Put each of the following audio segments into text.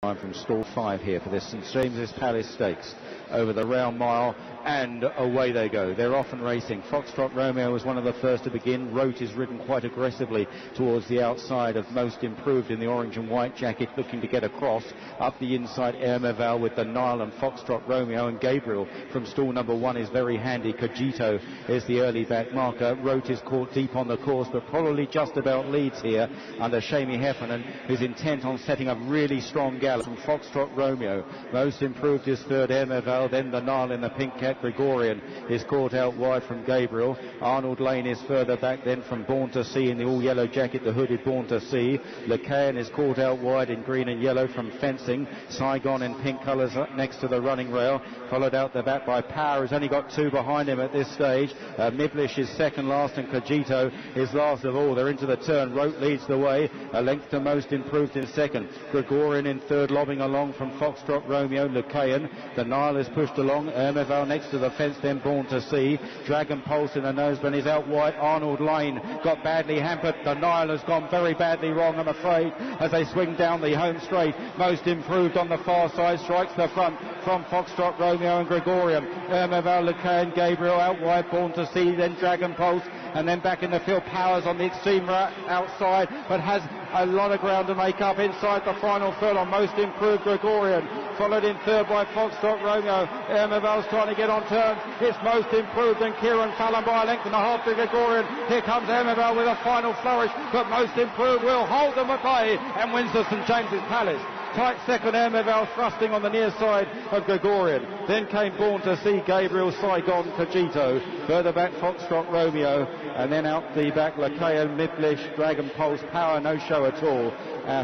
From stall 5 here for this St James's Palace Stakes over the round mile, and away they go. They're off and racing. Foxtrot Romeo was one of the first to begin. Rote is ridden quite aggressively towards the outside of Most Improved in the orange and white jacket, looking to get across. Up the inside, Ermeval with the Nile and Foxtrot Romeo, and Gabriel from stall number 1 is very handy. Cogito is the early back marker. Rote is caught deep on the course, but probably just about leads here under J Meehan, who's intent on setting a really strong gallop from Foxtrot Romeo. Most Improved is third, Ermeval, then the Nile in the pink cap. Gregorian is caught out wide from Gabriel. Arnold Lane is further back then from Born to See in the all yellow jacket, the hooded Born to See. Lecaen is caught out wide in green and yellow from Fencing. Saigon in pink colours next to the running rail, followed out the back by Power, who's only got 2 behind him at this stage. Miblish is second last, and Cogito is last of all. They're into the turn. Rote leads the way, a length to Most Improved in second. Gregorian in third, lobbing along from Foxtrot Romeo. Lecaen, the Nile is pushed along. Ermeval next to the fence, then Born to See. Dragon Pulse in the noseband is out wide. Arnold Lane got badly hampered. The Nile has gone very badly wrong, I'm afraid, as they swing down the home straight. Most Improved on the far side strikes the front from Foxtrot Romeo and Gregorian. Ermeval, Lecaen, Gabriel out wide. Born to See, then Dragon Pulse, and then back in the field. Powers on the extreme outside, but has a lot of ground to make up inside the final furlong. Most Improved, Gregorian, followed in third by Foxtrot Romeo. Ermeval's trying to get on terms. It's Most Improved and Kieran Fallon by a length and a half to Gregorian. Here comes Ermeval with a final flourish, but Most Improved will hold them at bay and wins the St James's Palace. Tight second, Ermeval thrusting on the near side of Gregorian. Then came Born to See, Gabriel, Saigon, Cogito. Further back, Foxtrot Romeo. And then out the back, Lecaen, Miblish, Dragon Pulse, Power, no show at all.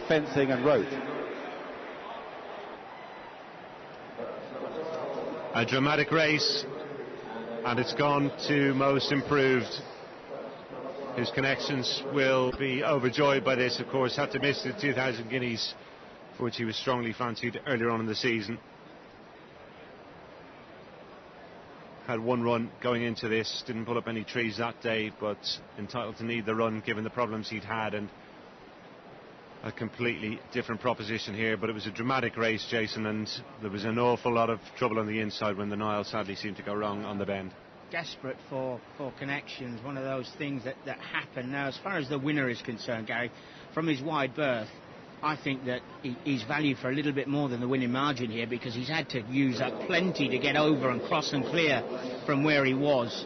Fencing and Rote. A dramatic race, and it's gone to Most Improved, whose connections will be overjoyed by this. Of course, had to miss the 2,000 guineas, for which he was strongly fancied earlier on in the season. Had one run going into this, didn't pull up any trees that day, but entitled to need the run given the problems he'd had, and a completely different proposition here. But it was a dramatic race, Jason, and there was an awful lot of trouble on the inside when the Nile sadly seemed to go wrong on the bend. Desperate for connections, one of those things that happen. Now, as far as the winner is concerned, Gary, from his wide berth, I think that he's valued for a little bit more than the winning margin here, because he's had to use up plenty to get over and cross and clear from where he was.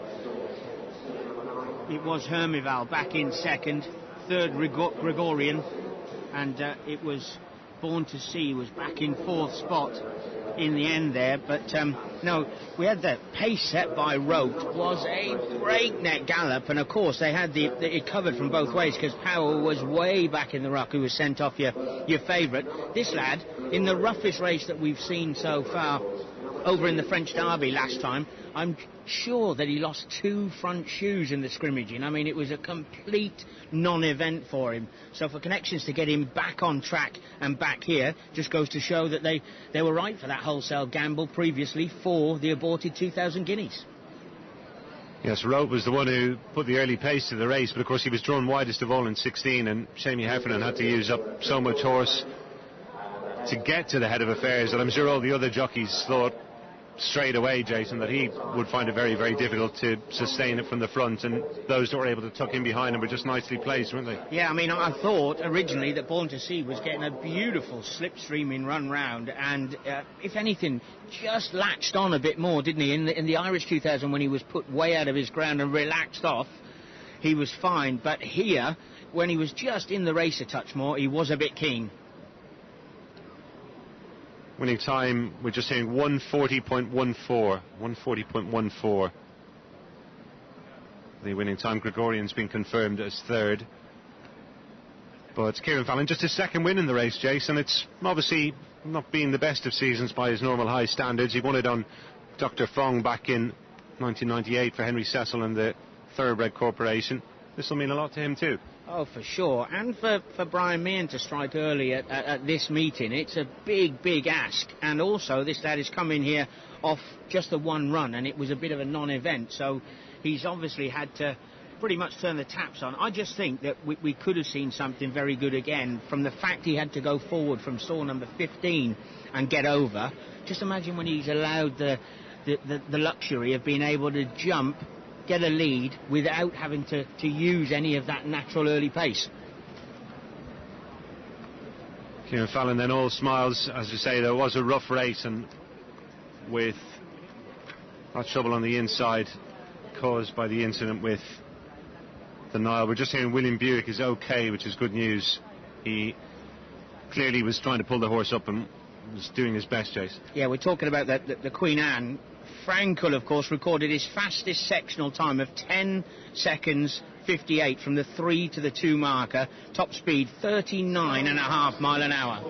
It was Ermeval back in second, third Gregorian, and it was Born to See was back in fourth spot in the end there. But no, we had the pace set by Rote, was a breakneck gallop, and of course they had it covered from both ways, because Power was way back in the ruck, who was sent off your favourite. This lad, in the roughest race that we've seen so far, over in the French Derby last time, I'm sure that he lost 2 front shoes in the scrimmaging. I mean, it was a complete non-event for him. So for connections to get him back on track and back here just goes to show that they were right for that wholesale gamble previously for the aborted 2,000 guineas. Yes, Rote was the one who put the early pace to the race, but of course he was drawn widest of all in 16, and J Meehan had to use up so much horse to get to the head of affairs that I'm sure all the other jockeys thought straight away, Jason, that he would find it very, very difficult to sustain it from the front, and those that were able to tuck in behind him were just nicely placed, weren't they? Yeah, I mean, I thought originally that Born to See was getting a beautiful slipstreaming run round, and if anything, just latched on a bit more, didn't he? In the Irish 2000, when he was put way out of his ground and relaxed off, he was fine. But here, when he was just in the race a touch more, he was a bit keen. Winning time, we're just saying 140.14. 140.14. The winning time, Gregorian's been confirmed as third. But Kieran Fallon, just his second win in the race, Jason. It's obviously not been the best of seasons by his normal high standards. He won it on Dr. Fong back in 1998 for Henry Cecil and the Thoroughbred Corporation. This will mean a lot to him too. Oh, for sure. And for Brian Meehan to strike early at this meeting, it's a big, big ask. And also, this lad is coming here off just the one run, and it was a bit of a non-event. So he's obviously had to pretty much turned the taps on. I just think that we could have seen something very good again from the fact he had to go forward from stall number 15 and get over. Just imagine when he's allowed the luxury of being able to jump, get a lead without having to use any of that natural early pace. Kieran Fallon then all smiles. As you say, there was a rough race, and with that trouble on the inside caused by the incident with the Nile. We're just hearing William Buick is okay, which is good news. He clearly was trying to pull the horse up and was doing his best, Jace. Yeah, we're talking about the Queen Anne. Frankel, of course, recorded his fastest sectional time of 10 seconds 58 from the 3 to the 2 marker. Top speed 39.5 miles an hour.